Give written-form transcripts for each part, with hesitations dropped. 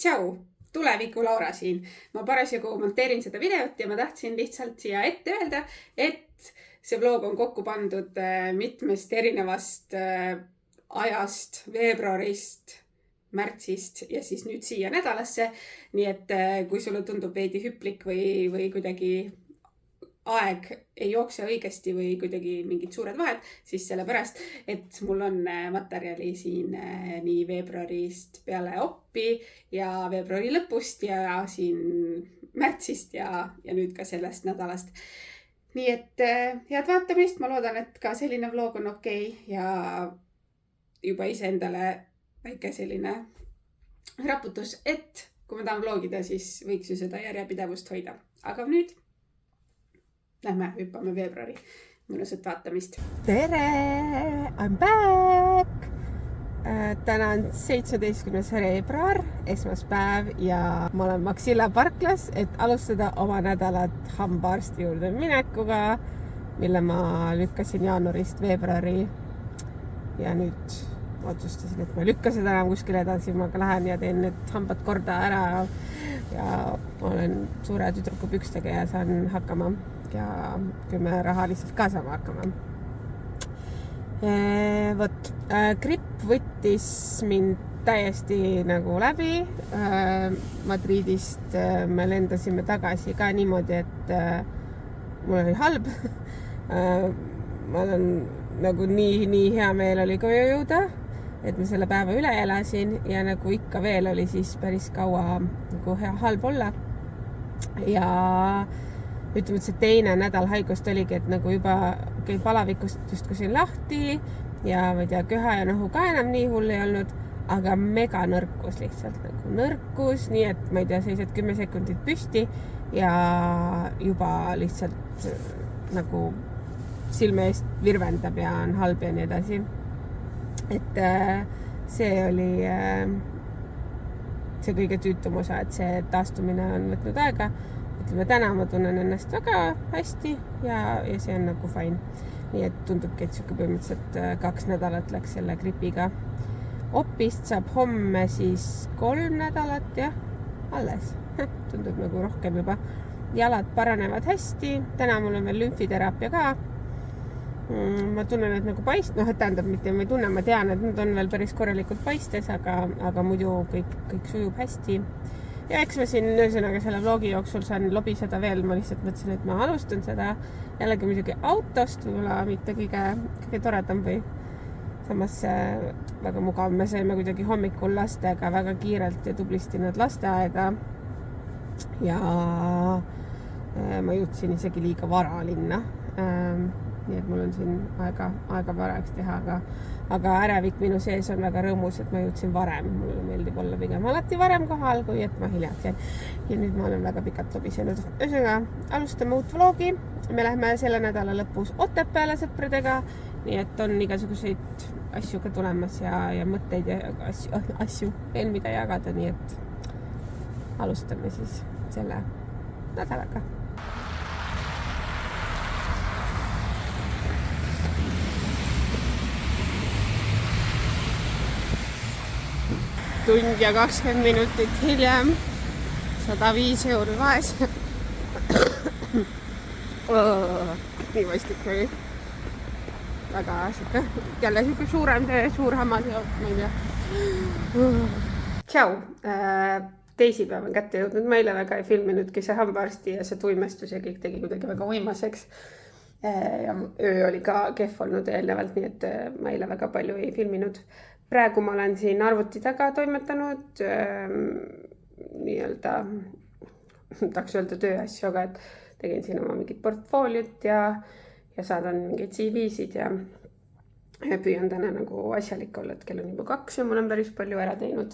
Tšau, tuleviku Laura siin. Ma parasjagu monteerin seda videot ja ma tahtsin lihtsalt siia ette öelda, et see vlog on kokku pandud mitmest erinevast ajast, veebruarist, märtsist ja siis nüüd siia nädalasse. Nii et kui sulle tundub veidi hüplik või kuidagi aeg ei jookse õigesti või kuidagi mingid suured vahed, siis sellepärast, et mul on materjali siin nii veebruarist peale oppi ja veebruari lõpust ja siin märtsist ja nüüd ka sellest nädalast. Nii et head vaatamist, ma loodan, et ka selline vlog on okei ja juba ise endale väike selline raputus, et kui ma tahan vlogida, siis võiks ju seda järjepidevust hoida. Aga nüüd lähme hüppame veebruari. Mõnusat vaatamist. Tere! I'm back! Täna on 17. veebruar, esmaspäev ja ma olen Maxilla parklas, et alustada oma nädalat hambaarsti juurde minekuga, mille ma lükkasin jaanuarist veebruari ja nüüd otsustasin, et ma ei lükka seda enam kuskile edasi, ma ka lähen ja teen need hambad korda ära ja olen suure tüdruku pükstega ja saan hakkama ja kui me raha lihtsalt ka saame hakkama. Gripp võttis mind täiesti nagu läbi. Madridist me lendasime tagasi ka niimoodi, et mul oli halb. Ma olen nagu nii hea meel oli koju jõuda, et ma selle päeva üle elasin ja nagu ikka veel oli siis päris kaua nagu halb olla. Ja ütleme, et see teine nädal haigust oligi, et nagu juba palavikust justkui siin lahti ja ma ei tea, köha ja nohu ka enam nii hull ei olnud, aga mega nõrkus lihtsalt nagu nõrkus, nii et ma ei tea, seisad 10 sekundit püsti ja juba lihtsalt nagu silme eest virvendab ja on halb ja nii edasi. Et see oli see kõige tüütum osa, et see taastumine on võtnud aega. Ütleme, täna ma tunnen ennast väga hästi ja see on nagu fine. Nii et tundubki, et siuke põhimõtteliselt 2 nädalat läks selle gripiga. Opist saab homme siis 3 nädalat ja alles. Tundub nagu rohkem juba. Jalad paranevad hästi. Täna mul on veel lümfiteraapia ka. Ma tunnen, et nagu paist, et tähendab mitte, ma ei tunne, ma tean, et nad on veel päris korralikult paistes, aga muidu kõik sujub hästi. Ja eks ma siin selle vlogi jooksul saan lobiseda veel, ma lihtsalt mõtlesin, et ma alustan seda jällegi muidugi autost, võib-olla mitte kõige toredam või samas väga mugav. Me saime kuidagi hommikul lastega väga kiirelt ja tublisti nad lasteaeda ja ma jõudsin isegi liiga vara linna. Nii et mul on siin aega varaks teha, aga ärevik minu sees on väga rõõmus, et ma jõudsin varem. Mulle meeldib olla pigem alati varem kohal, kui et ma hiljaks jäin. Ja nüüd ma olen väga pikalt lobisenud. Ühesõnaga, alustame uut vlogi. Me lähme selle nädala lõpus Otepääle sõpradega, nii et on igasuguseid asju ka tulemas ja mõtteid ja asju veel mida jagada, nii et alustame siis selle nädalaga. Tund ja 20 minutit hiljem, 105 € vaes. Nii vastik oli. Väga siuke, jälle siuke suurem töö, suur hammas ja ma ei tea. Tšau! Teisipäev on kätte jõudnud. Ma eile väga ei filminudki see hambaarsti ja see tuimestus ja kõik tegi kuidagi väga uimaseks. Ja öö oli ka kehv olnud eelnevalt, nii et ma eile väga palju ei filminud. Praegu ma olen siin arvuti taga toimetanud nii-öelda, tahaks öelda tööasju, aga et tegin siin oma mingit portfooliot ja saadan mingeid CV-sid ja püüan täna nagu asjalik olla, et kell on juba 2 ja mul on päris palju ära teinud.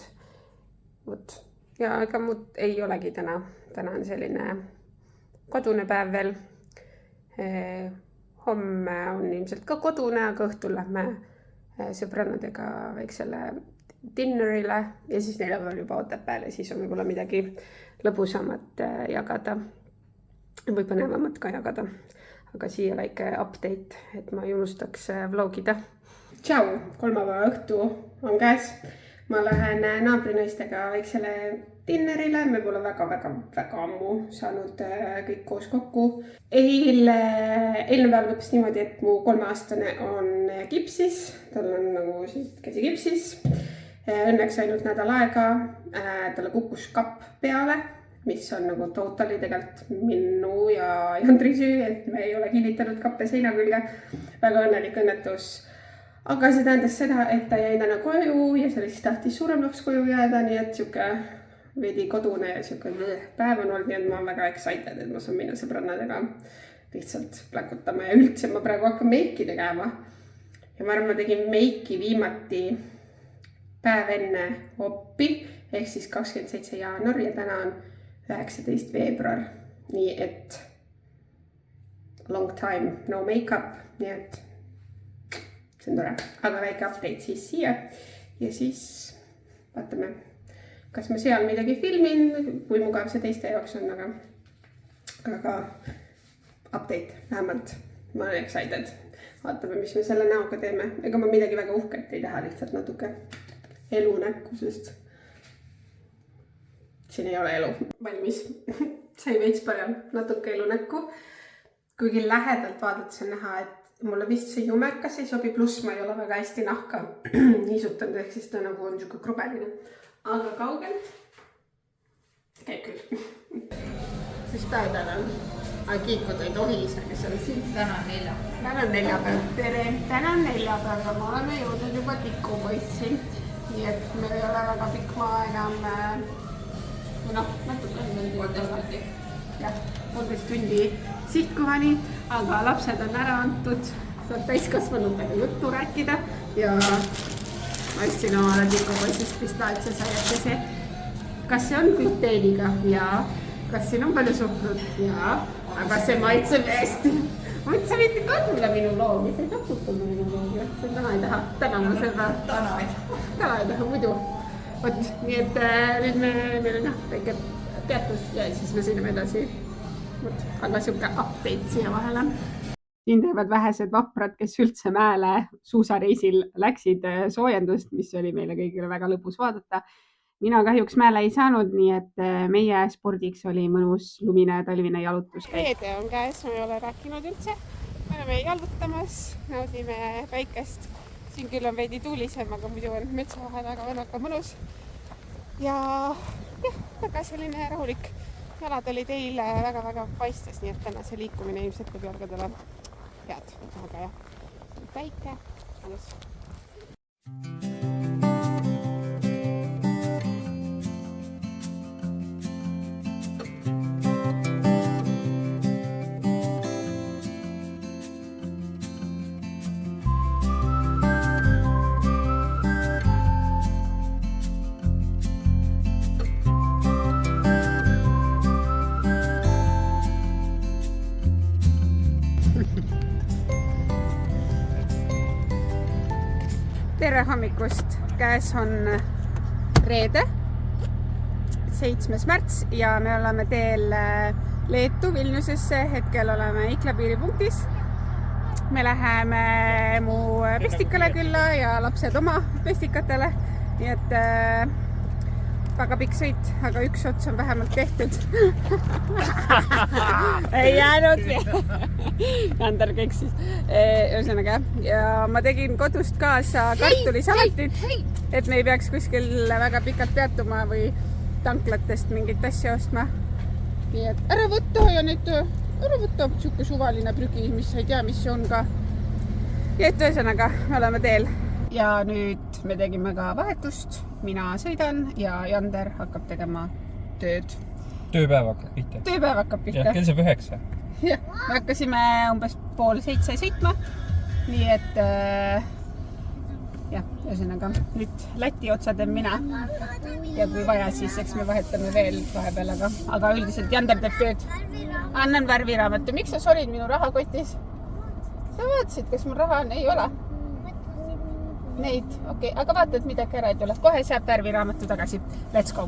Ja ega muud ei olegi täna on selline kodune päev veel. Homme on ilmselt ka kodune, aga õhtul lähme sõbrannadega väiksele dinnerile ja siis neljapäeval juba Otepääle, siis on võib-olla midagi lõbusamat jagada või põnevamat ka jagada. Aga siia väike update, et ma ei unustaks vlogida. Tšau, kolmapäeva õhtu on käes. Ma lähen naabrinaistega väiksele dinnerile, me pole väga ammu saanud kõik koos kokku. Eelne päev lõppes niimoodi, et mu 3-aastane on kipsis, tal on nagu siit käsi kipsis. Õnneks ainult nädal aega, talle kukkus kapp peale, mis on nagu totally tegelikult minu ja Jandri süü, et me ei ole kinnitanud kappe seina külge. Väga õnnelik õnnetus. Aga see tähendas seda, et ta jäi täna koju ja see siis tahtis suurem laps koju jääda, nii et siuke veidi kodune ja siuke päev on olnud, nii et ma olen väga excited, et ma saan minna sõbrannadega lihtsalt pläkutama ja üldse ma praegu hakkan meiki tegema. Ja ma arvan, ma tegin meiki viimati päev enne oppi, ehk siis 27. jaanuar ja täna on 19. veebruar. Nii et long time, no make-up, nii et see on tore. Aga väike update siis siia ja siis vaatame, kas ma seal midagi filmin, kui mugav see teiste jaoks on, aga update vähemalt. Ma olen excited. Vaatame, mis me selle näoga teeme. Ega ma midagi väga uhket ei taha, lihtsalt natuke elu näkku, sest siin ei ole elu valmis. Sai veits parem natuke elu näkku. Kuigi lähedalt vaadates on näha, et mulle vist see jumekas ei sobi, pluss ma ei ole väga hästi nahka niisutanud, ehk siis ta nagu on niisugune krubeline. Aga kaugelt käib küll. Mis päev täna on? Kiikuda ei tohi isegi seal siin. Täna on neljapäev. Täna on neljapäev. Tere! Täna on neljapäev ja me oleme jõudnud juba tikupoissi. Nii et meil ei ole väga pikk maa enam. Natuke on 13 tundi. Jah, 13 tundi sihtkohani, aga lapsed on ära antud. Saab täiskasvanutega juttu rääkida ja ma ostsin omale tikupoissist pistaatsiasaiakese. Kas see on gluteeniga? Jaa. Kas siin on palju suhkrut? Jaa. Aga see maitseb hästi. Mõt sa võid katmile minu loogi, sa ei taputada minu loogi. See täna ei taha. Täna ma seda. Täna ei taha muidu. Võt, nii et nüüd meil on väike teatus ja siis me sõidame edasi. Aga siuke update siia vahele. Siin teevad vähesed vaprad, kes üldse mäele suusareisil läksid soojendust, mis oli meile kõigile väga lõbus vaadata. Mina kahjuks mäele ei saanud, nii et meie spordiks oli mõnus lumine talvine jalutuskäik. Reede on käes, ma ei ole rääkinud üldse. Me oleme jalutamas, naudime päikest. Siin küll on veidi tuulisem, aga muidu on metsa vahel väga mõnus. Ja väga selline rahulik. Jalad olid eile väga paistes, nii et täna see liikumine ilmselt teeb jalgadele head. Aga jah, päike, mõnus. Tere hommikust, käes on reede, 7. märts ja me oleme teel Leetu Vilniusesse, hetkel oleme Ikla piiripunktis. Me läheme mu pestikale külla ja lapsed oma pestikatele, nii et väga pikk sõit, aga üks ots on vähemalt tehtud. Ei jäänud. Jander keksis. Ühesõnaga, ja ma tegin kodust kaasa kartulisalatit, et me ei peaks kuskil väga pikalt peatuma või tanklatest mingit asja ostma. Nii et ära võtta ja nüüd ära võtta siuke suvaline prügi, mis ei tea, mis see on ka. Ja et ühesõnaga, me oleme teel. Ja nüüd me tegime ka vahetust. Mina sõidan ja Jander hakkab tegema tööd. Tööpäev hakkab pihta. Tööpäev hakkab pihta. Ja, kell saab 9. Jah, me hakkasime umbes 6:30 sõitma. Nii et jah, ühesõnaga nüüd Läti otsa teen mina. Ja kui vaja, siis eks me vahetame veel vahepeal, aga üldiselt Jander teeb tööd. Annan värviraamatu. Miks sa solid minu rahakotis? Sa vaatasid, kas mul raha on? Ei ole. Neid, okei, aga vaata, et midagi ära ei tule. Kohe saab värviraamatu tagasi. Let's go!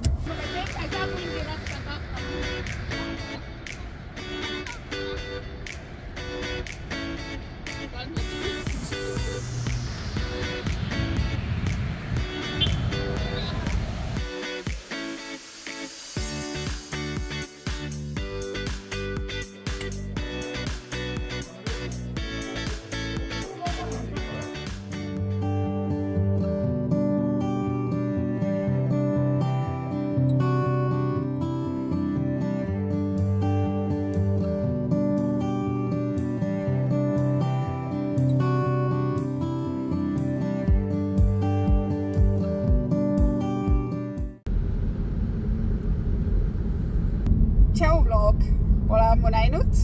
Tšau vlog pole ammu näinud.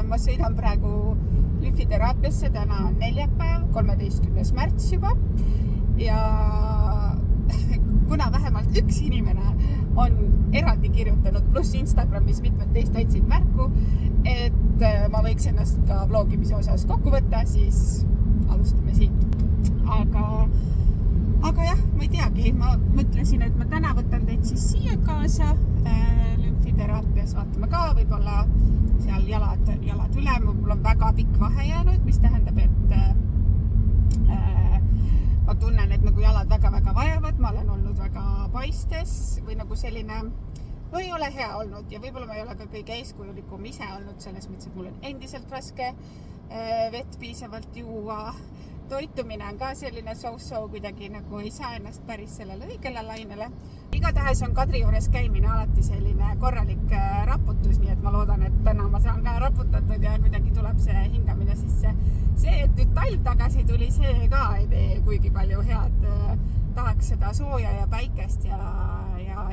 Ma sõidan praegu lümfiteraapiasse, täna on neljapäev, 13. märts juba. Ja kuna vähemalt üks inimene on eraldi kirjutanud, pluss Instagramis mitmed teist andsid märku, et ma võiks ennast ka vlogimise osas kokku võtta, siis alustame siit. Aga jah, ma ei teagi, ma mõtlesin, et ma täna võtan teid siis siia kaasa lümfiteraapias, vaatame ka, võib-olla seal jalad üle, mul on väga pikk vahe jäänud, mis tähendab, et ma tunnen, et nagu jalad väga-väga vajavad, ma olen olnud väga paistes või nagu selline, no ei ole hea olnud ja võib-olla ma ei ole ka kõige eeskujulikum ise olnud selles mõttes, et mul on endiselt raske vett piisavalt juua. Toitumine on ka selline so-so, kuidagi nagu ei saa ennast päris sellele õigele lainele. Igatahes on Kadri juures käimine alati selline korralik raputus, nii et ma loodan, et täna ma saan ka raputatud ja kuidagi tuleb see hingamine sisse. See, et nüüd talv tagasi tuli, see ka ei tee kuigi palju head. Tahaks seda sooja ja päikest ja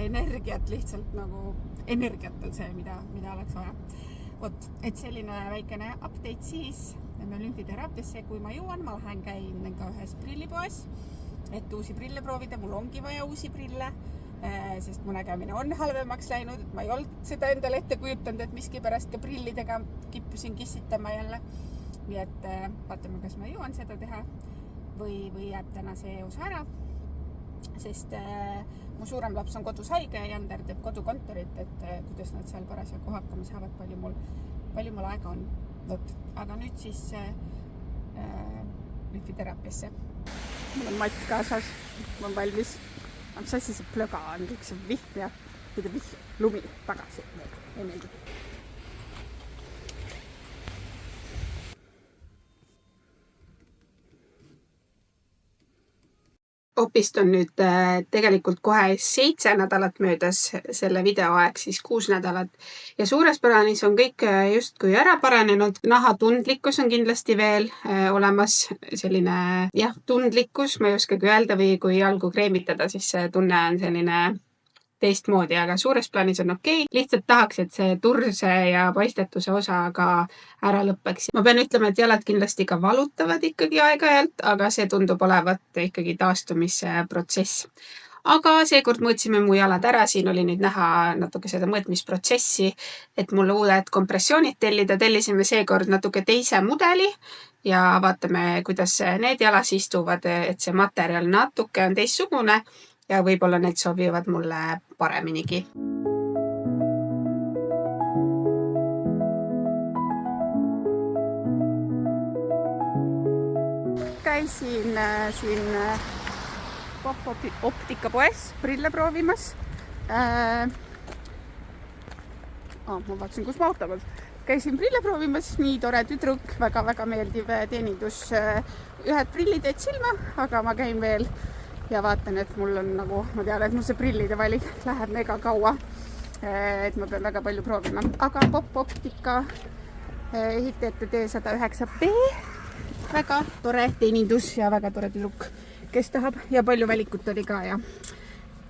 energiat, lihtsalt nagu energiat on see, mida oleks vaja. Vot, et selline väikene update siis. Lähme lümfiteraapiasse, kui ma jõuan, ma lähen käin ka ühes prillipoes, et uusi prille proovida. Mul ongi vaja uusi prille, sest mu nägemine on halvemaks läinud, et ma ei olnud seda endale ette kujutanud, et miski pärast ka prillidega kippusin kissitama jälle. Nii et vaatame, kas ma jõuan seda teha või jääb täna see osa ära, sest mu suurem laps on kodus haige ja Jander teeb kodukontorit, et kuidas nad seal parasjagu hakkama saavad, palju mul aega on. Võt. Aga nüüd siis lümfiteraapiasse. Mul on matt kaasas, ma olen valmis. Mis asi see plöga on, kõik see vihm ja lumi tagasi. Ei meeldi. Opist on nüüd tegelikult kohe 7 nädalat möödas, selle videoaeg siis 6 nädalat. Ja suures plaanis on kõik justkui ära paranenud. Nahatundlikkus on kindlasti veel olemas, selline tundlikkus, ma ei oskagi öelda, või kui jalgu kreemitada, siis see tunne on selline teistmoodi, aga suures plaanis on okei. Lihtsalt tahaks, et see turse ja paistetuse osa ka ära lõppeks. Ma pean ütlema, et jalad kindlasti ka valutavad ikkagi aeg-ajalt, aga see tundub olevat ikkagi taastumise protsess. Aga seekord mõõtsime mu jalad ära, siin oli nüüd näha natuke seda mõõtmisprotsessi, et mulle uued kompressioonid tellida. Tellisime seekord natuke teise mudeli ja vaatame, kuidas need jalas istuvad, et see materjal natuke on teistsugune. Ja võib-olla need sobivad mulle pareminigi. Käisin siin optikapoes prille proovimas. Ma vaatasin, kus ma auto peal. Käisin prille proovimas, nii tore tüdruk, väga-väga meeldiv teenindus. Ühed prillid jäid silma, aga ma käin veel ja vaatan, et mul on nagu, ma tean, et mul see prillide valik läheb mega kaua, et ma pean väga palju proovima. Aga Pop Optika ehitajate D109B, väga tore teenindus ja väga tore tüdruk, kes tahab ja palju valikut oli ka ja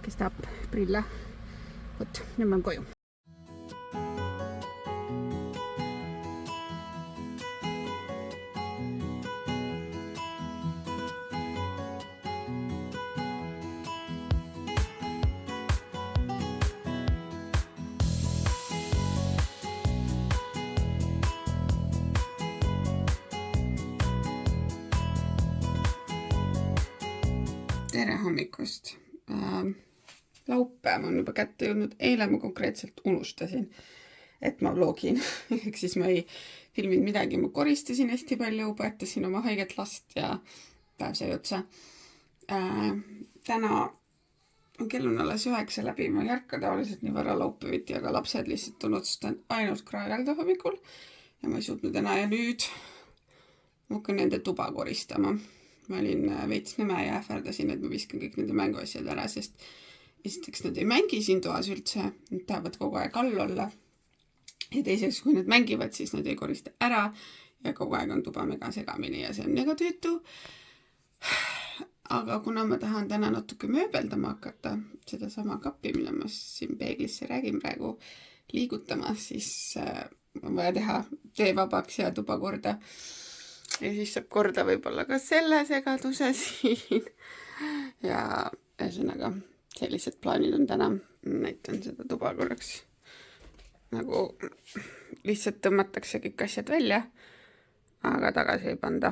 kes tahab prille. Vot, nüüd ma olen koju. Tere hommikust. Laupäev on juba kätte jõudnud. Eile ma konkreetselt unustasin, et ma vlogin. Ehk siis ma ei filminud midagi. Ma koristasin hästi palju, põetasin oma haiget last ja päev sai otsa. Täna kell on alles 9 läbi. Ma ei ärka tavaliselt nii vara laupäeviti, aga lapsed lihtsalt on otsustanud ainult kraegelda hommikul. Ja ma ei suutnud enam ja nüüd ma hakkan nende tuba koristama. Ma olin veits nõme ja ähverdasin, et ma viskan kõik nende mänguasjad ära, sest esiteks nad ei mängi siin toas üldse, nad tahavad kogu aeg all olla. Ja teiseks, kui nad mängivad, siis nad ei korista ära ja kogu aeg on tuba mega segamini ja see on mega tüütu. Aga kuna ma tahan täna natuke mööbeldama hakata, seda sama kappi, mida ma siin peeglisse räägin praegu, liigutama, siis on vaja teha tee vabaks ja tuba korda. Ja siis saab korda võib-olla ka selle segaduse siin. Ja ühesõnaga, sellised plaanid on täna. Näitan seda tuba korraks. Nagu lihtsalt tõmmatakse kõik asjad välja, aga tagasi ei panda.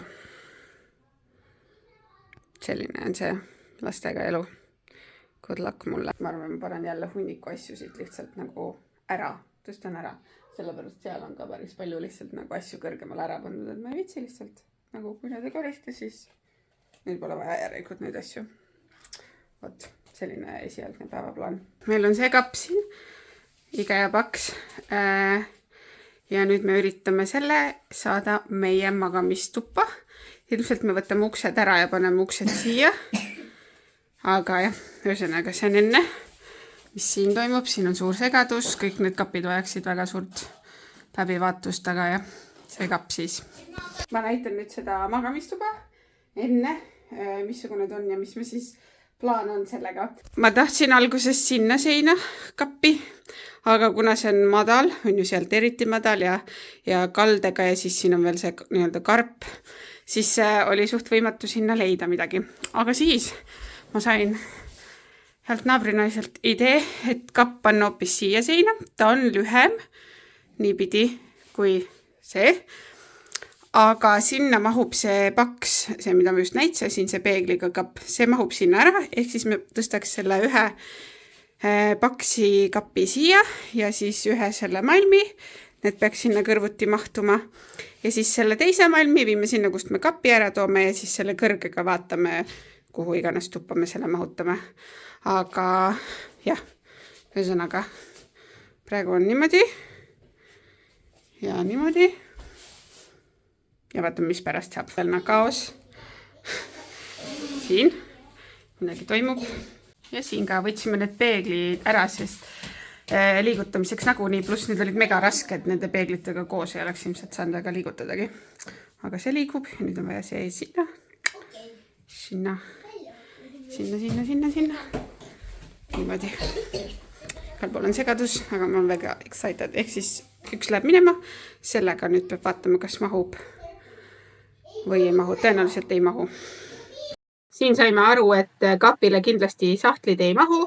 Selline on see lastega elu. Good luck mulle. Ma arvan, ma panen jälle hunniku asju siit lihtsalt nagu ära. Tõstan ära. Sellepärast seal on ka päris palju lihtsalt nagu asju kõrgemale ära pandud, et ma ei vitsi lihtsalt. Nagu kui nad ei korista, siis meil pole vaja järelikult neid asju. Vot, selline esialgne päevaplaan. Meil on see kapp siin. Iga ja paks. Ja nüüd me üritame selle saada meie magamistuppa. Ilmselt me võtame uksed ära ja paneme uksed siia. Aga jah, ühesõnaga see on enne, mis siin toimub. Siin on suur segadus. Kõik need kapid vajaksid väga suurt läbivaatust, aga jah, see kapp siis. Ma näitan nüüd seda magamistuba enne, missugune ta on ja mis me siis plaan on sellega. Ma tahtsin alguses sinna seina kappi, aga kuna see on madal, on ju sealt eriti madal ja kaldega ja siis siin on veel see nii-öelda karp, siis oli suht võimatu sinna leida midagi. Aga siis ma sain healt naabrinaiselt idee, et kapp on hoopis siia seina. Ta on lühem, niipidi kui see. Aga sinna mahub see paks, see mida ma just näitasin, see peegliga kapp, see mahub sinna ära, ehk siis me tõstaks selle ühe paksi kappi siia ja siis ühe selle malmi, need peaks sinna kõrvuti mahtuma ja siis selle teise malmi viime sinna, kust me kapi ära toome ja siis selle kõrgega vaatame, kuhu iganes tuppa me selle mahutame. Aga jah, ühesõnaga, praegu on niimoodi ja niimoodi. Ja vaatame, mis pärast saab. Veel kaos. Siin midagi toimub. Ja siin ka võtsime need peeglid ära, sest liigutamiseks nagunii, pluss need olid mega rasked, nende peeglitega koos ei oleks ilmselt saanud väga liigutadagi. Aga see liigub ja nüüd on vaja see sinna. Sinna. Niimoodi. Igal pool on segadus, aga ma olen väga excited. Ehk siis üks läheb minema. Sellega nüüd peab vaatama, kas mahub või ei mahu. Tõenäoliselt ei mahu. Siin saime aru, et kapile kindlasti sahtlid ei mahu,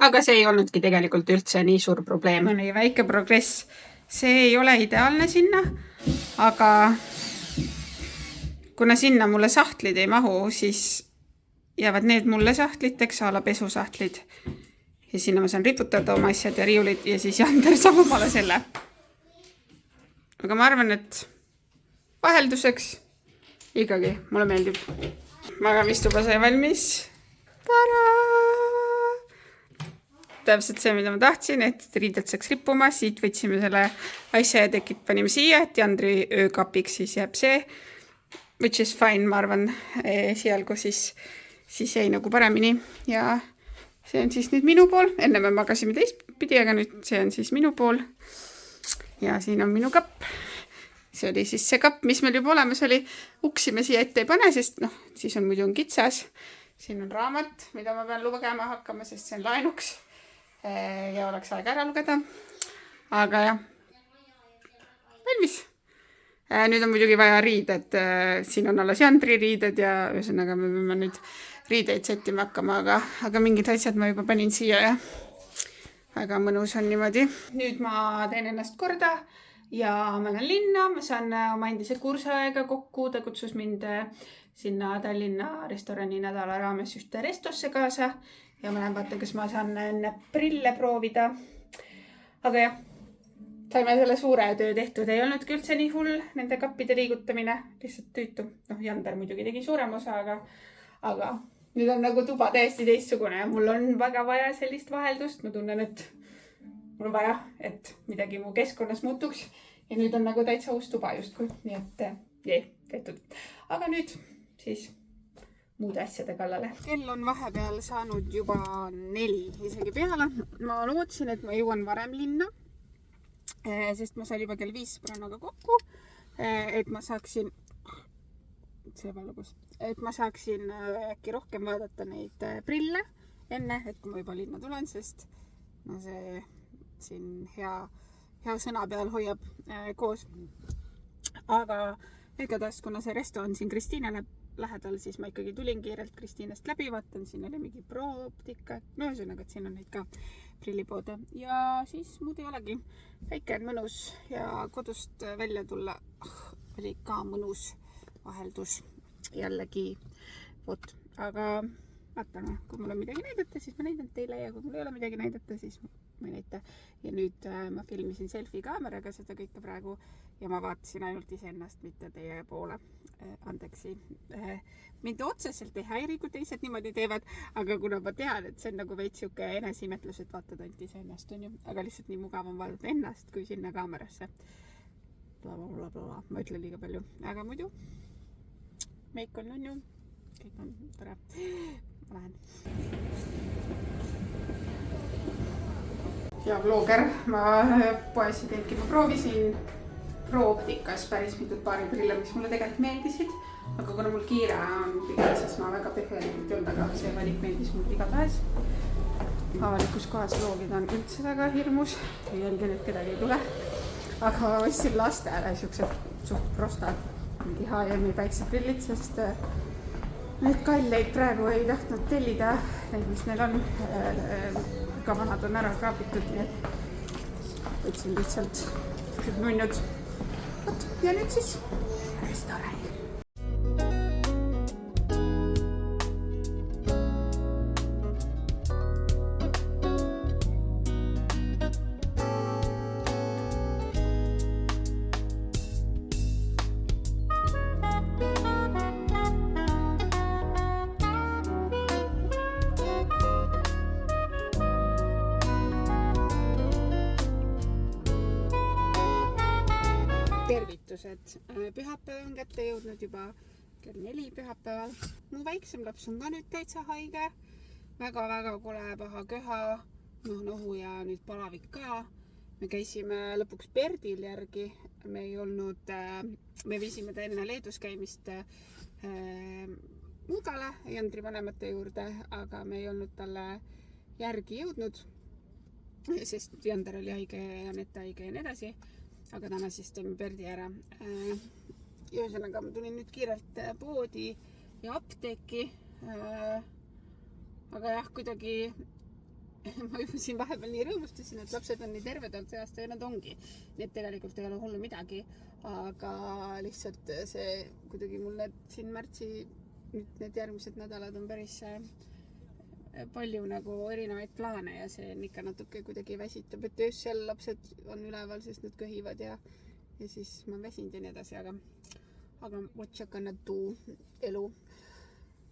aga see ei olnudki tegelikult üldse nii suur probleem. Oli väike progress. See ei ole ideaalne sinna, aga kuna sinna mulle sahtlid ei mahu, siis jäävad need mulle sahtliteks, a la pesusahtlid. Ja sinna ma saan riputada oma asjad ja riiulid ja siis Jander saab omale selle. Aga ma arvan, et vahelduseks ikkagi mulle meeldib. Magamistuba sai valmis. Tada! Täpselt see, mida ma tahtsin, et riided saaks rippuma. Siit võtsime selle asja ja tekid panime siia, et Jandri öökapiks siis jääb see. Which is fine, ma arvan, esialgu siis jäi nagu paremini. Ja see on siis nüüd minu pool. Enne me magasime teistpidi, aga nüüd see on siis minu pool. Ja siin on minu kapp. See oli siis see kapp, mis meil juba olemas oli. Uksi me siia ette ei pane, sest siis on muidu kitsas. Siin on raamat, mida ma pean lugema hakkama, sest see on laenuks. Ja oleks aega ära lugeda. Aga jah, valmis. Nüüd on muidugi vaja riided. Siin on alles Jandri riided ja ühesõnaga me peame nüüd riideid settima hakkama, aga mingid asjad ma juba panin siia ja väga mõnus on niimoodi. Nüüd ma teen ennast korda ja ma lähen linna. Ma saan oma endise kursaega kokku. Ta kutsus mind sinna Tallinna restorani nädala raames ühte restosse kaasa ja ma lähen vaatan, kas ma saan enne prille proovida. Aga jah, saime selle suure töö tehtud. Ei olnud küll üldse nii hull nende kappide liigutamine. Lihtsalt tüütu. Jander muidugi tegi suurem osa, aga nüüd on nagu tuba täiesti teistsugune ja mul on väga vaja sellist vaheldust. Ma tunnen, et mul on vaja, et midagi mu keskkonnas muutuks. Ja nüüd on nagu täitsa uus tuba justkui. Nii et tehtud. Aga nüüd siis muude asjade kallale. Kell on vahepeal saanud juba 4 isegi peale. Ma lootsin, et ma jõuan varem linna. Sest ma sain juba kell 5 sõbrannaga kokku. Et ma saaksin äkki rohkem vaadata neid prille enne, et kui ma juba linna tulen, sest see siin hea sõna peal hoiab koos. Aga igatahes, kuna see resto on siin Kristiinale lähedal, siis ma ikkagi tulin kiirelt Kristiinast läbi, vaatan, siin oli mingi Pro-Optika, no ühesõnaga, et siin on neid ka prillipoode ja siis muud ei olegi. Väike on mõnus ja kodust välja tulla oli ka mõnus vaheldus jällegi. Vot, aga vaatame, kui mul on midagi näidata, siis ma näidan teile ja kui mul ei ole midagi näidata, siis ma ei näita. Ja nüüd ma filmisin selfie kaameraga seda kõike praegu ja ma vaatasin ainult iseennast, mitte teie poole. Andeksi. Mind otseselt ei häiri, kui teised niimoodi teevad, aga kuna ma tean, et see on nagu veits siuke eneseimetlus, et vaatad ainult iseennast, on ju, aga lihtsalt nii mugav on vaadata ennast, kui sinna kaamerasse. Blablabla, ma ütlen liiga palju, aga muidu meik on ju, kõik on tore. Ma lähen. Ja vlogger, ma poes teengi, ma proovisin Pro-Optikas päris mitut paari prille, mis mulle tegelikult meeldisid, aga kuna mul kiire on pigem, siis ma väga põhjalikult ei olnud, aga see valik meeldis mul igatahes. Avalikus kohas vlogid on üldse väga hirmus, ei jälgi nüüd kedagi ei tule, aga ma ostsin lastele siuksed suht prostad mingi H&M-i päikseprillid, sest need kalleid praegu ei tahtnud tellida, neid mis neil on, ka vanad on ära kraabitud, nii et võtsin lihtsalt siuksed nunnud. Ja nüüd siis restoran. Tervitused. Pühapäev on kätte jõudnud juba kell 4 pühapäeval. Mu väiksem laps on ka nüüd täitsa haige. Väga kole paha köha, nohu ja nüüd palavik ka. Me käisime lõpuks Berdil järgi. Me viisime ta enne Leedus käimist Muugale, Jandri vanemate juurde, aga me ei olnud talle järgi jõudnud, sest Jander oli haige ja Nette haige ja nii edasi. Aga täna siis teeme Berdi ära. Ühesõnaga, ma tulin nüüd kiirelt poodi ja apteeki. Aga jah, kuidagi ma juba siin vahepeal nii rõõmustasin, et lapsed on nii terved olnud see aasta ja nad ongi. Nii et tegelikult ei ole hullu midagi. Aga lihtsalt see kuidagi mul siin märtsi, need järgmised nädalad on päris palju nagu erinevaid plaane ja see on ikka natuke kuidagi väsitab, et just seal lapsed on üleval, sest nad köhivad ja siis ma väsinud ja nii edasi, aga what you gonna do, elu.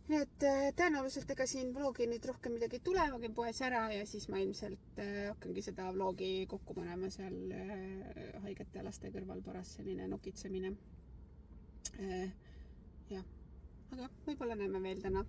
Nii et tõenäoliselt ega siin vlogi nüüd rohkem midagi tule, ma käin poes ära ja siis ma ilmselt hakkangi seda vlogi kokku panema seal haigete laste kõrval paras selline nokitsemine. Ja, aga võib-olla näeme veel täna.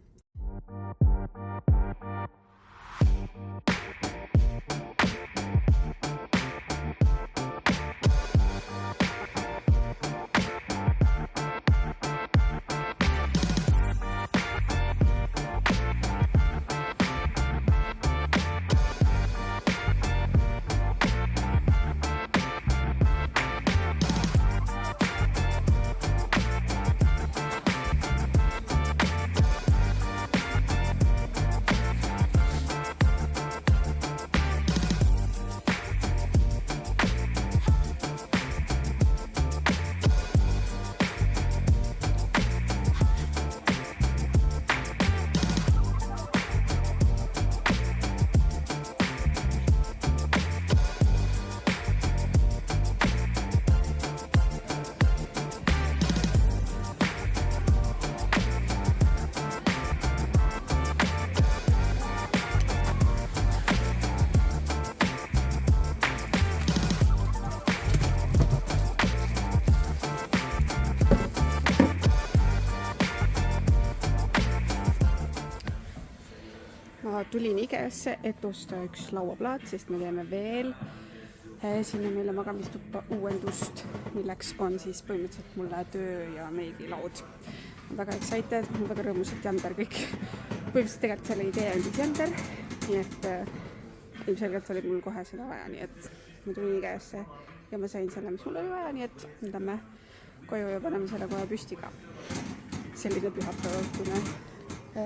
Tulin Ikeasse, et osta üks lauaplaat, sest me teeme veel sinna meile magamistuppa uuendust, milleks on siis põhimõtteliselt mulle töö ja meigilaud. Väga excited, väga rõõmus, et Jander kõik. Põhimõtteliselt tegelikult selle idee on siis Jander, nii et ilmselgelt oli mul kohe seda vaja, nii et ma tulin IKEA-sse ja ma sain selle, mis mul oli vaja, nii et nüüd lähme koju ja paneme selle kohe püsti ka. Selline pühapäeva õhtune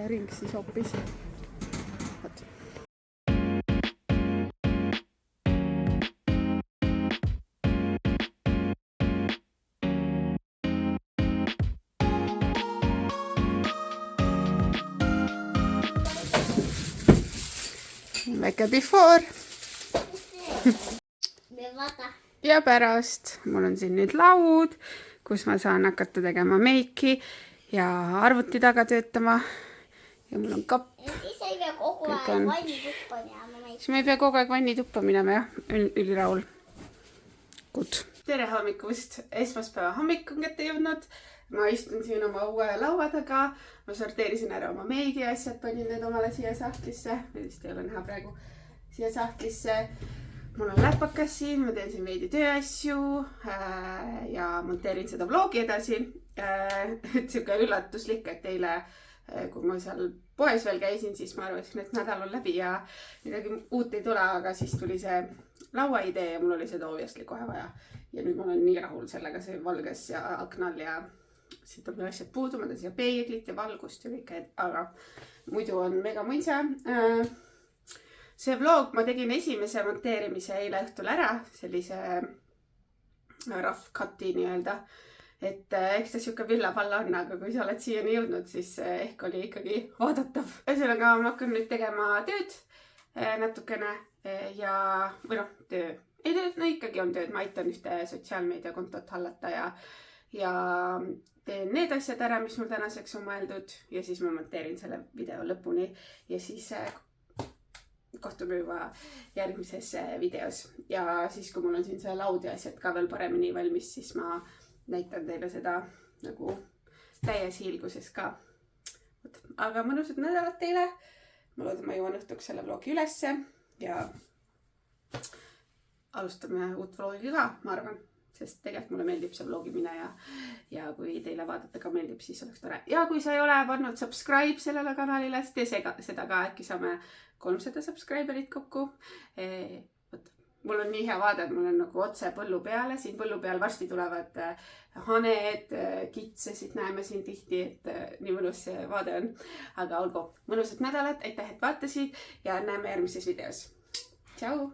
ring siis hoopis. Võt. Väike before. Ja pärast mul on siin nüüd laud, kus ma saan hakata tegema meiki ja arvuti taga töötama. Ja mul on kapp. Siis ei pea kogu aeg vannituppa minema. Siis ma ei pea kogu aeg vannituppa minema, jah. Ülirahul. Good. Tere hommikust. Esmaspäeva hommik on kätte jõudnud. Ma istun siin oma uue laua taga. Ma sorteerisin ära oma meigi asjad, panin need omale siia sahtlisse. Need vist ei ole näha praegu. Siia sahtlisse. Mul on läpakas siin, ma teen siin veidi tööasju ja monteerin seda vlogi edasi. Siuke üllatuslik, et eile, kui ma seal poes veel käisin, siis ma arvasin, et nädal on läbi ja midagi uut ei tule, aga siis tuli see lauaidee ja mul oli seda obviously kohe vaja. Ja nüüd ma olen nii rahul sellega, see valges ja aknal ja siit on veel asjad puudu, ma teen siia peeglit ja valgust ja kõike, aga muidu on mega mõnsa. See vlog ma tegin esimese monteerimise eile õhtul ära, sellise rough cut'i nii-öelda. Et eks ta siuke villa-palla on, aga kui sa oled siiani jõudnud, siis ehk oli ikkagi vaadatav. Ühesõnaga ma hakkan nüüd tegema tööd natukene ja, või noh, töö. Ei tööd, no ikkagi on tööd, ma aitan ühte sotsiaalmeediakontot hallata ja teen need asjad ära, mis mul tänaseks on mõeldud ja siis ma monteerin selle video lõpuni ja siis kohtume juba järgmises videos ja siis, kui mul on siin see laud ja asjad ka veel paremini valmis, siis ma näitan teile seda nagu täies hiilguses ka. Aga mõnusad nädalat teile. Ma loodan, ma jõuan õhtuks selle vlogi ülesse ja alustame uut vlogi ka, ma arvan, sest tegelikult mulle meeldib see vlogimine ja kui teile vaadata ka meeldib, siis oleks tore. Ja kui sa ei ole pannud subscribe sellele kanalile, tee seda ka, äkki saame 300 subscriberit kokku. Mul on nii hea vaade, et mul on nagu otse põllu peale. Siin põllu peal varsti tulevad haned, kitsesid näeme siin tihti, et nii mõnus see vaade on. Aga olgu, mõnusat nädalat, aitäh, et vaatasid ja näeme järgmises videos. Tšau!